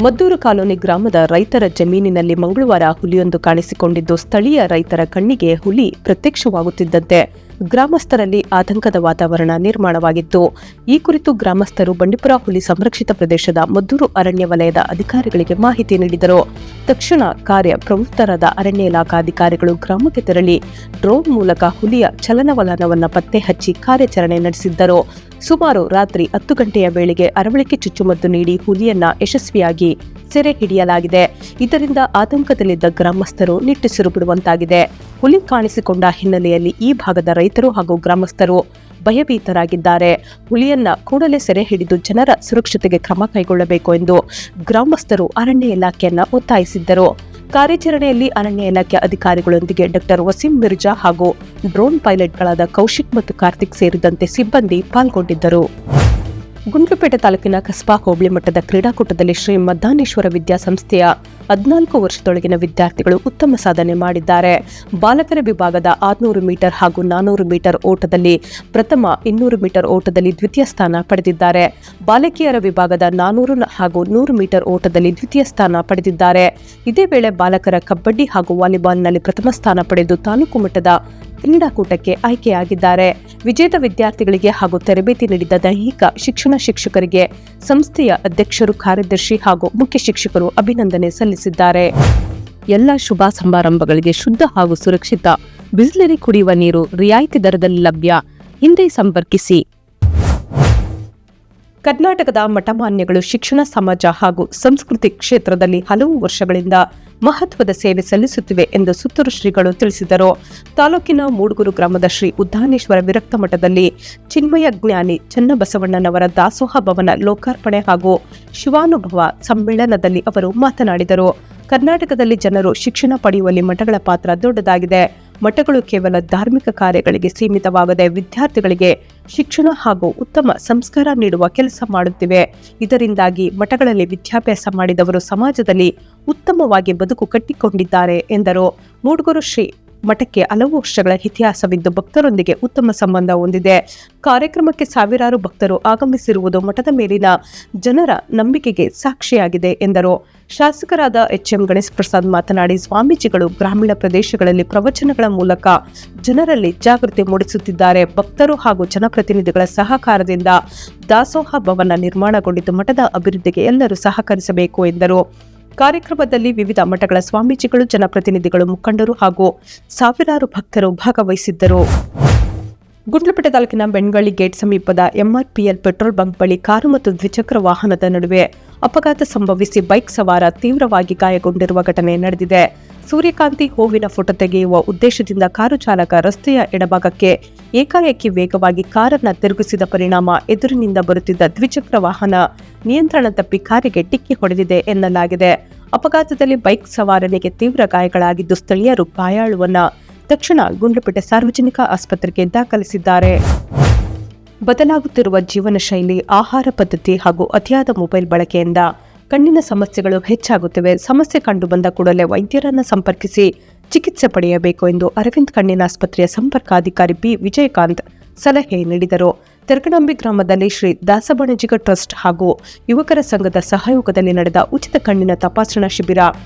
Maddur colony ಗ್ರಾಮದ ರೈತರ ಜಮೀನಿನಲ್ಲಿ ಮಂಗಳವಾರ ಹುಲಿಯೊಂದು ಕಾಣಿಸಿಕೊಂಡಿದ್ದು, ಸ್ಥಳೀಯ ರೈತರ ಕಣ್ಣಿಗೆ ಹುಲಿ ಪ್ರತ್ಯಕ್ಷವಾಗುತ್ತಿದ್ದಂತೆ ಗ್ರಾಮಸ್ಥರಲ್ಲಿ ಆತಂಕದ ವಾತಾವರಣ ನಿರ್ಮಾಣವಾಗಿತ್ತು. ಈ ಕುರಿತು ಗ್ರಾಮಸ್ಥರು ಬಂಡೀಪುರ ಹುಲಿ ಸಂರಕ್ಷಿತ ಪ್ರದೇಶದ ಮದ್ದೂರು ಅರಣ್ಯ ವಲಯದ ಅಧಿಕಾರಿಗಳಿಗೆ ಮಾಹಿತಿ ನೀಡಿದರು. ತಕ್ಷಣ ಕಾರ್ಯ ಪ್ರವೃತ್ತರಾದ ಅರಣ್ಯ ಇಲಾಖಾ ಅಧಿಕಾರಿಗಳು ಗ್ರಾಮಕ್ಕೆ ತೆರಳಿ ಡ್ರೋನ್ ಮೂಲಕ ಹುಲಿಯ ಚಲನವಲನವನ್ನು ಪತ್ತೆ ಹಚ್ಚಿ ಕಾರ್ಯಾಚರಣೆ ನಡೆಸಿದ್ದರು. ಸುಮಾರು ರಾತ್ರಿ 10 ಗಂಟೆಯ ವೇಳೆಗೆ ಅರವಳಿಕೆ ಚುಚ್ಚುಮದ್ದು ನೀಡಿ ಹುಲಿಯನ್ನ ಯಶಸ್ವಿಯಾಗಿ ಸೆರೆ ಹಿಡಿಯಲಾಗಿದೆ. ಇದರಿಂದ ಆತಂಕದಲ್ಲಿದ್ದ ಗ್ರಾಮಸ್ಥರು ನಿಟ್ಟುಸಿರು ಬಿಡುವಂತಾಗಿದೆ. ಹುಲಿ ಕಾಣಿಸಿಕೊಂಡ ಹಿನ್ನೆಲೆಯಲ್ಲಿ ಈ ಭಾಗದ ರೈತರು ಹಾಗೂ ಗ್ರಾಮಸ್ಥರು ಭಯಭೀತರಾಗಿದ್ದಾರೆ. ಹುಲಿಯನ್ನ ಕೂಡಲೇ ಸೆರೆ ಹಿಡಿದು ಜನರ ಸುರಕ್ಷತೆಗೆ ಕ್ರಮ ಕೈಗೊಳ್ಳಬೇಕು ಎಂದು ಗ್ರಾಮಸ್ಥರು ಅರಣ್ಯ ಇಲಾಖೆಯನ್ನ ಒತ್ತಾಯಿಸಿದ್ದರು. ಕಾರ್ಯಾಚರಣೆಯಲ್ಲಿ ಅರಣ್ಯ ಇಲಾಖೆ ಅಧಿಕಾರಿಗಳೊಂದಿಗೆ ಡಾ ವಸೀಂ ಮಿರ್ಜಾ ಹಾಗೂ ಡ್ರೋನ್ ಪೈಲಟ್ಗಳಾದ ಕೌಶಿಕ್ ಮತ್ತು ಕಾರ್ತಿಕ್ ಸೇರಿದಂತೆ ಸಿಬ್ಬಂದಿ ಪಾಲ್ಗೊಂಡಿದ್ದರು. ಗುಂಡ್ಲುಪೇಟೆ ತಾಲೂಕಿನ ಕಸ್ಬಾ ಹೋಬಳಿ ಮಟ್ಟದ ಕ್ರೀಡಾಕೂಟದಲ್ಲಿ ಶ್ರೀ ಮದ್ದಾನೇಶ್ವರ ವಿದ್ಯಾಸಂಸ್ಥೆಯ 14 ವರ್ಷದೊಳಗಿನ ವಿದ್ಯಾರ್ಥಿಗಳು ಉತ್ತಮ ಸಾಧನೆ ಮಾಡಿದ್ದಾರೆ. ಬಾಲಕರ ವಿಭಾಗದ 600 ಮೀಟರ್ ಹಾಗೂ 400 ಮೀಟರ್ ಓಟದಲ್ಲಿ ಪ್ರಥಮ, 200 ಮೀಟರ್ ಓಟದಲ್ಲಿ ದ್ವಿತೀಯ ಸ್ಥಾನ ಪಡೆದಿದ್ದಾರೆ. ಬಾಲಕಿಯರ ವಿಭಾಗದ 400 ಹಾಗೂ 100 ಮೀಟರ್ ಓಟದಲ್ಲಿ ದ್ವಿತೀಯ ಸ್ಥಾನ ಪಡೆದಿದ್ದಾರೆ. ಇದೇ ವೇಳೆ ಬಾಲಕರ ಕಬಡ್ಡಿ ಹಾಗೂ ವಾಲಿಬಾಲ್ನಲ್ಲಿ ಪ್ರಥಮ ಸ್ಥಾನ ಪಡೆದು ತಾಲೂಕು ಮಟ್ಟದ ಕ್ರೀಡಾಕೂಟಕ್ಕೆ ಆಯ್ಕೆಯಾಗಿದ್ದಾರೆ. ವಿಜೇತ ವಿದ್ಯಾರ್ಥಿಗಳಿಗೆ ಹಾಗೂ ತರಬೇತಿ ನೀಡಿದ ದೈಹಿಕ ಶಿಕ್ಷಣ ಶಿಕ್ಷಕರಿಗೆ ಸಂಸ್ಥೆಯ ಅಧ್ಯಕ್ಷರು, ಕಾರ್ಯದರ್ಶಿ ಹಾಗೂ ಮುಖ್ಯ ಶಿಕ್ಷಕರು ಅಭಿನಂದನೆ ಸಲ್ಲಿಸಿದ್ದಾರೆ. ಎಲ್ಲ ಶುಭ ಸಮಾರಂಭಗಳಿಗೆ ಶುದ್ಧ ಹಾಗೂ ಸುರಕ್ಷಿತ ಬಿಸ್ಲರಿ ಕುಡಿಯುವ ನೀರು ರಿಯಾಯಿತಿ ದರದಲ್ಲಿ ಲಭ್ಯ. ಹಿಂದೆ ಸಂಪರ್ಕಿಸಿ. ಕರ್ನಾಟಕದ ಮಠಮಾನ್ಯಗಳು ಶಿಕ್ಷಣ, ಸಮಾಜ ಹಾಗೂ ಸಂಸ್ಕೃತಿ ಕ್ಷೇತ್ರದಲ್ಲಿ ಹಲವು ವರ್ಷಗಳಿಂದ ಮಹತ್ವದ ಸೇವೆ ಸಲ್ಲಿಸುತ್ತಿವೆ ಎಂದು ಸುತ್ತೂರು ಶ್ರೀಗಳು ತಿಳಿಸಿದರು. ತಾಲೂಕಿನ ಮೂಡುಗೂರು ಗ್ರಾಮದ ಶ್ರೀ ಉದ್ದಾನೇಶ್ವರ ವಿರಕ್ತ ಮಠದಲ್ಲಿ ಚಿನ್ಮಯ ಜ್ಞಾನಿ ಚನ್ನಬಸವಣ್ಣನವರ ದಾಸೋಹ ಭವನ ಲೋಕಾರ್ಪಣೆ ಹಾಗೂ ಶಿವಾನುಭವ ಸಮ್ಮೇಳನದಲ್ಲಿ ಅವರು ಮಾತನಾಡಿದರು. ಕರ್ನಾಟಕದಲ್ಲಿ ಜನರು ಶಿಕ್ಷಣ ಪಡೆಯುವಲ್ಲಿ ಮಠಗಳ ಪಾತ್ರ ದೊಡ್ಡದಾಗಿದೆ. ಮಠಗಳು ಕೇವಲ ಧಾರ್ಮಿಕ ಕಾರ್ಯಗಳಿಗೆ ಸೀಮಿತವಾಗದೆ ವಿದ್ಯಾರ್ಥಿಗಳಿಗೆ ಶಿಕ್ಷಣ ಹಾಗೂ ಉತ್ತಮ ಸಂಸ್ಕಾರ ನೀಡುವ ಕೆಲಸ ಮಾಡುತ್ತಿವೆ. ಇದರಿಂದಾಗಿ ಮಠಗಳಲ್ಲಿ ವಿದ್ಯಾಭ್ಯಾಸ ಮಾಡಿದವರು ಸಮಾಜದಲ್ಲಿ ಉತ್ತಮವಾಗಿ ಬದುಕು ಕಟ್ಟಿಕೊಂಡಿದ್ದಾರೆ ಎಂದರು. ಮೂಡುಗೂರು ಶ್ರೀ ಮಠಕ್ಕೆ ಹಲವು ವರ್ಷಗಳ ಇತಿಹಾಸವಿದ್ದು ಭಕ್ತರೊಂದಿಗೆ ಉತ್ತಮ ಸಂಬಂಧ ಹೊಂದಿದೆ. ಕಾರ್ಯಕ್ರಮಕ್ಕೆ ಸಾವಿರಾರು ಭಕ್ತರು ಆಗಮಿಸಿರುವುದು ಮಠದ ಮೇಲಿನ ಜನರ ನಂಬಿಕೆಗೆ ಸಾಕ್ಷಿಯಾಗಿದೆ ಎಂದರು. ಶಾಸಕರಾದ ಎಚ್.ಎಂ. ಗಣೇಶ್ ಪ್ರಸಾದ್ ಮಾತನಾಡಿ, ಸ್ವಾಮೀಜಿಗಳು ಗ್ರಾಮೀಣ ಪ್ರದೇಶಗಳಲ್ಲಿ ಪ್ರವಚನಗಳ ಮೂಲಕ ಜನರಲ್ಲಿ ಜಾಗೃತಿ ಮೂಡಿಸುತ್ತಿದ್ದಾರೆ. ಭಕ್ತರು ಹಾಗೂ ಜನಪ್ರತಿನಿಧಿಗಳ ಸಹಕಾರದಿಂದ ದಾಸೋಹ ಭವನ ನಿರ್ಮಾಣಗೊಂಡಿದ್ದು ಮಠದ ಅಭಿವೃದ್ಧಿಗೆ ಎಲ್ಲರೂ ಸಹಕರಿಸಬೇಕು ಎಂದರು. ಕಾರ್ಯಕ್ರಮದಲ್ಲಿ ವಿವಿಧ ಮಠಗಳ ಸ್ವಾಮೀಜಿಗಳು, ಜನಪ್ರತಿನಿಧಿಗಳು, ಮುಖಂಡರು ಹಾಗೂ ಸಾವಿರಾರು ಭಕ್ತರು ಭಾಗವಹಿಸಿದ್ದರು. ಗುಂಡ್ಲುಪೇಟೆ ತಾಲೂಕಿನ ಬೆಣ್ಗಳ್ಳಿ ಗೇಟ್ ಸಮೀಪದ ಎಂಆರ್ಪಿಎಲ್ ಪೆಟ್ರೋಲ್ ಬಂಕ್ ಬಳಿ ಕಾರು ಮತ್ತು ದ್ವಿಚಕ್ರ ವಾಹನದ ನಡುವೆ ಅಪಘಾತ ಸಂಭವಿಸಿ ಬೈಕ್ ಸವಾರ ತೀವ್ರವಾಗಿ ಗಾಯಗೊಂಡಿರುವ ಘಟನೆ ನಡೆದಿದೆ. ಸೂರ್ಯಕಾಂತಿ ಹೂವಿನ ಫೋಟೋ ತೆಗೆಯುವ ಉದ್ದೇಶದಿಂದ ಕಾರು ಚಾಲಕ ರಸ್ತೆಯ ಎಡಭಾಗಕ್ಕೆ ಏಕಾಏಕಿ ವೇಗವಾಗಿ ಕಾರನ್ನು ತಿರುಗಿಸಿದ ಪರಿಣಾಮ ಎದುರಿನಿಂದ ಬರುತ್ತಿದ್ದ ದ್ವಿಚಕ್ರ ವಾಹನ ನಿಯಂತ್ರಣ ತಪ್ಪಿ ಕಾರಿಗೆ ಡಿಕ್ಕಿ ಹೊಡೆದಿದೆ ಎನ್ನಲಾಗಿದೆ. ಅಪಘಾತದಲ್ಲಿ ಬೈಕ್ ಸವಾರನಿಗೆ ತೀವ್ರ ಗಾಯಗಳಾಗಿದ್ದು ಸ್ಥಳೀಯರು ಗಾಯಾಳುವನ್ನ ತಕ್ಷಣ ಗುಂಡ್ಲುಪೇಟೆ ಸಾರ್ವಜನಿಕ ಆಸ್ಪತ್ರೆಗೆ ದಾಖಲಿಸಿದ್ದಾರೆ. ಬದಲಾಗುತ್ತಿರುವ ಜೀವನ ಶೈಲಿ, ಆಹಾರ ಪದ್ಧತಿ ಹಾಗೂ ಅತಿಯಾದ ಮೊಬೈಲ್ ಬಳಕೆಯಿಂದ ಕಣ್ಣಿನ ಸಮಸ್ಯೆಗಳು ಹೆಚ್ಚಾಗುತ್ತಿವೆ. ಸಮಸ್ಯೆ ಕಂಡುಬಂದ ಕೂಡಲೇ ವೈದ್ಯರನ್ನು ಸಂಪರ್ಕಿಸಿ ಚಿಕಿತ್ಸೆ ಪಡೆಯಬೇಕು ಎಂದು ಅರವಿಂದ್ ಕಣ್ಣಿನ ಆಸ್ಪತ್ರೆಯ ಸಂಪರ್ಕಾಧಿಕಾರಿ ಬಿ ವಿಜಯಕಾಂತ್ ಸಲಹೆ ನೀಡಿದರು. ತೆರಕನಂಬಿ ಗ್ರಾಮದಲ್ಲಿ ಶ್ರೀ ದಾಸಬಣಜಿಗ ಟ್ರಸ್ಟ್ ಹಾಗೂ ಯುವಕರ ಸಂಘದ ಸಹಯೋಗದಲ್ಲಿ ನಡೆದ ಉಚಿತ ಕಣ್ಣಿನ ತಪಾಸಣಾ ಶಿಬಿರ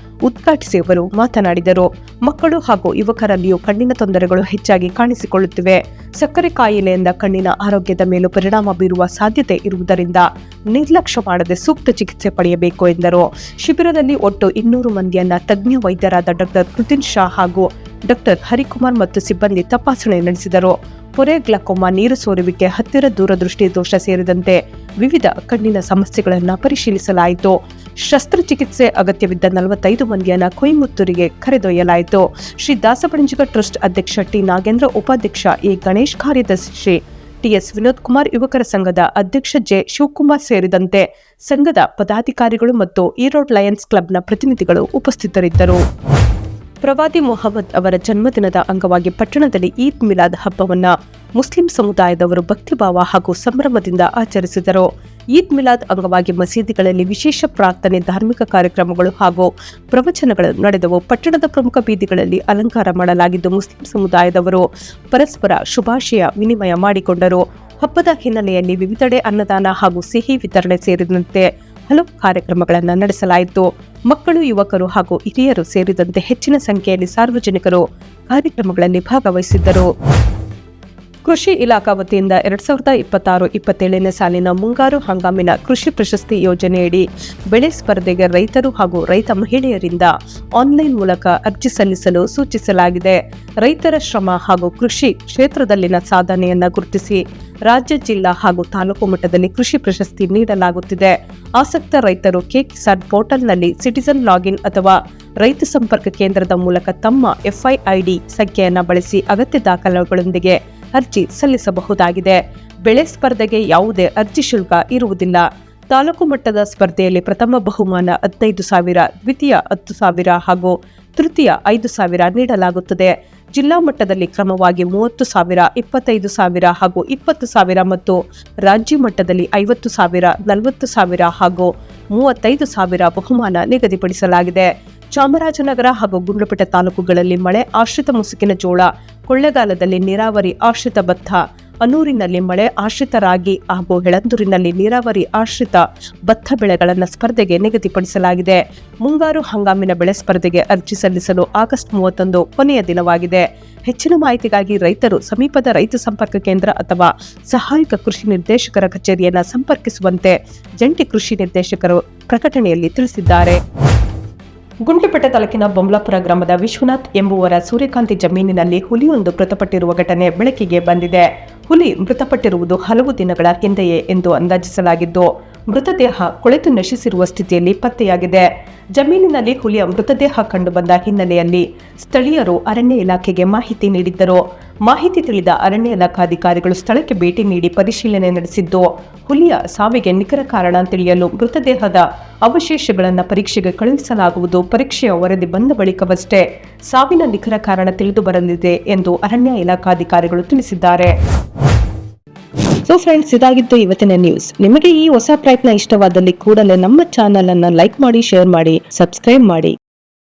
ಉದ್ಘಾಟಿಸಿ ಅವರು ಮಾತನಾಡಿದರು. ಮಕ್ಕಳು ಹಾಗೂ ಯುವಕರಲ್ಲಿಯೂ ಕಣ್ಣಿನ ತೊಂದರೆಗಳು ಹೆಚ್ಚಾಗಿ ಕಾಣಿಸಿಕೊಳ್ಳುತ್ತಿವೆ. ಸಕ್ಕರೆ ಕಾಯಿಲೆಯಿಂದ ಕಣ್ಣಿನ ಆರೋಗ್ಯದ ಮೇಲೂ ಪರಿಣಾಮ ಬೀರುವ ಸಾಧ್ಯತೆ ಇರುವುದರಿಂದ ನಿರ್ಲಕ್ಷ್ಯ ಮಾಡದೆ ಸೂಕ್ತ ಚಿಕಿತ್ಸೆ ಪಡೆಯಬೇಕು ಎಂದರು. ಶಿಬಿರದಲ್ಲಿ ಒಟ್ಟು 200 ಮಂದಿಯನ್ನ ತಜ್ಞ ವೈದ್ಯರಾದ ಡಾ ಕೃತಿನ್ ಶಾ ಹಾಗೂ ಡಾ ಹರಿಕುಮಾರ್ ಮತ್ತು ಸಿಬ್ಬಂದಿ ತಪಾಸಣೆ ನಡೆಸಿದರು. ಪೊರೆ, ಗ್ಲಕೋಮಾ, ನೀರು ಸೋರುವಿಕೆ, ಹತ್ತಿರ ದೂರದೃಷ್ಟಿ ದೋಷ ಸೇರಿದಂತೆ ವಿವಿಧ ಕಣ್ಣಿನ ಸಮಸ್ಯೆಗಳನ್ನು ಪರಿಶೀಲಿಸಲಾಯಿತು. ಶಸ್ತ್ರಚಿಕಿತ್ಸೆ ಅಗತ್ಯವಿದ್ದ 45 ಮಂದಿಯನ್ನ ಕೊಯಮತ್ತೂರಿಗೆ ಕರೆದೊಯ್ಯಲಾಯಿತು. ಶ್ರೀ ದಾಸಬಣಜಿಗ ಟ್ರಸ್ಟ್ ಅಧ್ಯಕ್ಷ ಟಿ ನಾಗೇಂದ್ರ, ಉಪಾಧ್ಯಕ್ಷ ಎ ಗಣೇಶ್, ಕಾರ್ಯದರ್ಶಿ ಟಿಎಸ್ ವಿನೋದ್ ಕುಮಾರ್, ಯುವಕರ ಸಂಘದ ಅಧ್ಯಕ್ಷ ಜೆ ಶಿವಕುಮಾರ್ ಸೇರಿದಂತೆ ಸಂಘದ ಪದಾಧಿಕಾರಿಗಳು ಮತ್ತು ಈರೋಡ್ ಲಯನ್ಸ್ ಕ್ಲಬ್ನ ಪ್ರತಿನಿಧಿಗಳು ಉಪಸ್ಥಿತರಿದ್ದರು. ಪ್ರವಾದಿ ಮೊಹಮ್ಮದ್ ಅವರ ಜನ್ಮದಿನದ ಅಂಗವಾಗಿ ಪಟ್ಟಣದಲ್ಲಿ ಈದ್ ಮಿಲಾದ್ ಹಬ್ಬವನ್ನು ಮುಸ್ಲಿಂ ಸಮುದಾಯದವರು ಭಕ್ತಿಭಾವ ಹಾಗೂ ಸಂಭ್ರಮದಿಂದ ಆಚರಿಸಿದರು. ಈದ್ ಮಿಲಾದ್ ಅಂಗವಾಗಿ ಮಸೀದಿಗಳಲ್ಲಿ ವಿಶೇಷ ಪ್ರಾರ್ಥನೆ, ಧಾರ್ಮಿಕ ಕಾರ್ಯಕ್ರಮಗಳು ಹಾಗೂ ಪ್ರವಚನಗಳು ನಡೆದವು. ಪಟ್ಟಣದ ಪ್ರಮುಖ ಬೀದಿಗಳಲ್ಲಿ ಅಲಂಕಾರ ಮಾಡಲಾಗಿದ್ದು ಮುಸ್ಲಿಂ ಸಮುದಾಯದವರು ಪರಸ್ಪರ ಶುಭಾಶಯ ವಿನಿಮಯ ಮಾಡಿಕೊಂಡರು. ಹಬ್ಬದ ಹಿನ್ನೆಲೆಯಲ್ಲಿ ವಿವಿಧೆಡೆ ಅನ್ನದಾನ ಹಾಗೂ ಸಿಹಿ ವಿತರಣೆ ಸೇರಿದಂತೆ ಹಲವು ಕಾರ್ಯಕ್ರಮಗಳನ್ನು ನಡೆಸಲಾಯಿತು. ಮಕ್ಕಳು, ಯುವಕರು ಹಾಗೂ ಹಿರಿಯರು ಸೇರಿದಂತೆ ಹೆಚ್ಚಿನ ಸಂಖ್ಯೆಯಲ್ಲಿ ಸಾರ್ವಜನಿಕರು ಕಾರ್ಯಕ್ರಮಗಳಲ್ಲಿ ಭಾಗವಹಿಸಿದ್ದರು. ಕೃಷಿ ಇಲಾಖಾ ವತಿಯಿಂದ 2026-27ನೇ ಸಾಲಿನ ಮುಂಗಾರು ಹಂಗಾಮಿನ ಕೃಷಿ ಪ್ರಶಸ್ತಿ ಯೋಜನೆಯಡಿ ಬೆಳೆ ಸ್ಪರ್ಧೆಗೆ ರೈತರು ಹಾಗೂ ರೈತ ಮಹಿಳೆಯರಿಂದ ಆನ್ಲೈನ್ ಮೂಲಕ ಅರ್ಜಿ ಸಲ್ಲಿಸಲು ಸೂಚಿಸಲಾಗಿದೆ. ರೈತರ ಶ್ರಮ ಹಾಗೂ ಕೃಷಿ ಕ್ಷೇತ್ರದಲ್ಲಿನ ಸಾಧನೆಯನ್ನು ಗುರುತಿಸಿ ರಾಜ್ಯ, ಜಿಲ್ಲಾ ಹಾಗೂ ತಾಲೂಕು ಮಟ್ಟದಲ್ಲಿ ಕೃಷಿ ಪ್ರಶಸ್ತಿ ನೀಡಲಾಗುತ್ತಿದೆ. ಆಸಕ್ತ ರೈತರು ಕಿಸಾನ್ ಪೋರ್ಟಲ್ನಲ್ಲಿ ಸಿಟಿಜನ್ ಲಾಗಿನ್ ಅಥವಾ ರೈತ ಸಂಪರ್ಕ ಕೇಂದ್ರದ ಮೂಲಕ ತಮ್ಮ FIID ಸಂಖ್ಯೆಯನ್ನು ಬಳಸಿ ಅಗತ್ಯ ದಾಖಲೆಗಳೊಂದಿಗೆ ಅರ್ಜಿ ಸಲ್ಲಿಸಬಹುದಾಗಿದೆ. ಬೆಳೆ ಸ್ಪರ್ಧೆಗೆ ಯಾವುದೇ ಅರ್ಜಿ ಶುಲ್ಕ ಇರುವುದಿಲ್ಲ. ತಾಲೂಕು ಮಟ್ಟದ ಸ್ಪರ್ಧೆಯಲ್ಲಿ ಪ್ರಥಮ ಬಹುಮಾನ 15,000, ದ್ವಿತೀಯ 10,000 ಹಾಗೂ ತೃತೀಯ 5,000 ನೀಡಲಾಗುತ್ತದೆ. ಜಿಲ್ಲಾ ಮಟ್ಟದಲ್ಲಿ ಕ್ರಮವಾಗಿ 30,000, 25,000 ಹಾಗೂ 20,000 ಮತ್ತು ರಾಜ್ಯ ಮಟ್ಟದಲ್ಲಿ 50,000, 40,000 ಹಾಗೂ 35,000 ಬಹುಮಾನ ನಿಗದಿಪಡಿಸಲಾಗಿದೆ. ಚಾಮರಾಜನಗರ ಹಾಗೂ ಗುಂಡ್ಲುಪೇಟೆ ತಾಲೂಕುಗಳಲ್ಲಿ ಮಳೆ ಆಶ್ರಿತ ಮುಸುಕಿನ ಜೋಳ, ಕೊಳ್ಳೆಗಾಲದಲ್ಲಿ ನೀರಾವರಿ ಆಶ್ರಿತ ಭತ್ತ, ಅನೂರಿನಲ್ಲಿ ಮಳೆ ಆಶ್ರಿತ ರಾಗಿ ಹಾಗೂ ಹೆಳಂದೂರಿನಲ್ಲಿ ನೀರಾವರಿ ಆಶ್ರಿತ ಭತ್ತ ಬೆಳೆಗಳನ್ನು ಸ್ಪರ್ಧೆಗೆ ನಿಗದಿಪಡಿಸಲಾಗಿದೆ. ಮುಂಗಾರು ಹಂಗಾಮಿನ ಬೆಳೆ ಸ್ಪರ್ಧೆಗೆ ಅರ್ಜಿ ಸಲ್ಲಿಸಲು ಆಗಸ್ಟ್ 31 ಕೊನೆಯ ದಿನವಾಗಿದೆ. ಹೆಚ್ಚಿನ ಮಾಹಿತಿಗಾಗಿ ರೈತರು ಸಮೀಪದ ರೈತ ಸಂಪರ್ಕ ಕೇಂದ್ರ ಅಥವಾ ಸಹಾಯಕ ಕೃಷಿ ನಿರ್ದೇಶಕರ ಕಚೇರಿಯನ್ನು ಸಂಪರ್ಕಿಸುವಂತೆ ಜಂಟಿ ಕೃಷಿ ನಿರ್ದೇಶಕರು ಪ್ರಕಟಣೆಯಲ್ಲಿ ತಿಳಿಸಿದ್ದಾರೆ. ಗುಂಡ್ಲುಪೇಟೆ ತಾಲೂಕಿನ ಬೊಮ್ಲಾಪುರ ಗ್ರಾಮದ ವಿಶ್ವನಾಥ್ ಎಂಬುವರ ಸೂರ್ಯಕಾಂತಿ ಜಮೀನಿನಲ್ಲಿ ಹುಲಿಯೊಂದು ಮೃತಪಟ್ಟಿರುವ ಘಟನೆ ಬೆಳಕಿಗೆ ಬಂದಿದೆ. ಹುಲಿ ಮೃತಪಟ್ಟಿರುವುದು ಹಲವು ದಿನಗಳ ಹಿಂದೆಯೇ ಎಂದು ಅಂದಾಜಿಸಲಾಗಿದ್ದು, ಮೃತದೇಹ ಕೊಳೆತು ನಶಿಸಿರುವ ಸ್ಥಿತಿಯಲ್ಲಿ ಪತ್ತೆಯಾಗಿದೆ. ಜಮೀನಿನಲ್ಲಿ ಹುಲಿಯ ಮೃತದೇಹ ಕಂಡುಬಂದ ಹಿನ್ನೆಲೆಯಲ್ಲಿ ಸ್ಥಳೀಯರು ಅರಣ್ಯ ಇಲಾಖೆಗೆ ಮಾಹಿತಿ ನೀಡಿದ್ದರು. ಮಾಹಿತಿ ತಿಳಿದ ಅರಣ್ಯ ಇಲಾಖಾಧಿಕಾರಿಗಳು ಸ್ಥಳಕ್ಕೆ ಭೇಟಿ ನೀಡಿ ಪರಿಶೀಲನೆ ನಡೆಸಿದ್ದು, ಹುಲಿಯ ಸಾವಿಗೆ ನಿಖರ ಕಾರಣ ತಿಳಿಯಲು ಮೃತದೇಹದ ಅವಶೇಷಗಳನ್ನು ಪರೀಕ್ಷೆಗೆ ಕಳುಹಿಸಲಾಗುವುದು. ಪರೀಕ್ಷೆಯ ವರದಿ ಬಂದ ಬಳಿಕವಷ್ಟೇ ಸಾವಿನ ನಿಖರ ಕಾರಣ ತಿಳಿದು ಬರಲಿದೆ ಎಂದು ಅರಣ್ಯ ಇಲಾಖಾಧಿಕಾರಿಗಳು ತಿಳಿಸಿದ್ದಾರೆ. ಸೊ ಫ್ರೆಂಡ್ಸ್, ಇದಾಗಿತ್ತು ಇವತ್ತಿನ ನ್ಯೂಸ್. ನಿಮಗೆ ಈ ಹೊಸ ಪ್ರಯತ್ನ ಇಷ್ಟವಾದಲ್ಲಿ ಕೂಡಲೇ ನಮ್ಮ ಚಾನೆಲ್ ಅನ್ನು ಲೈಕ್ ಮಾಡಿ, ಶೇರ್ ಮಾಡಿ, ಸಬ್ಸ್ಕ್ರೈಬ್ ಮಾಡಿ.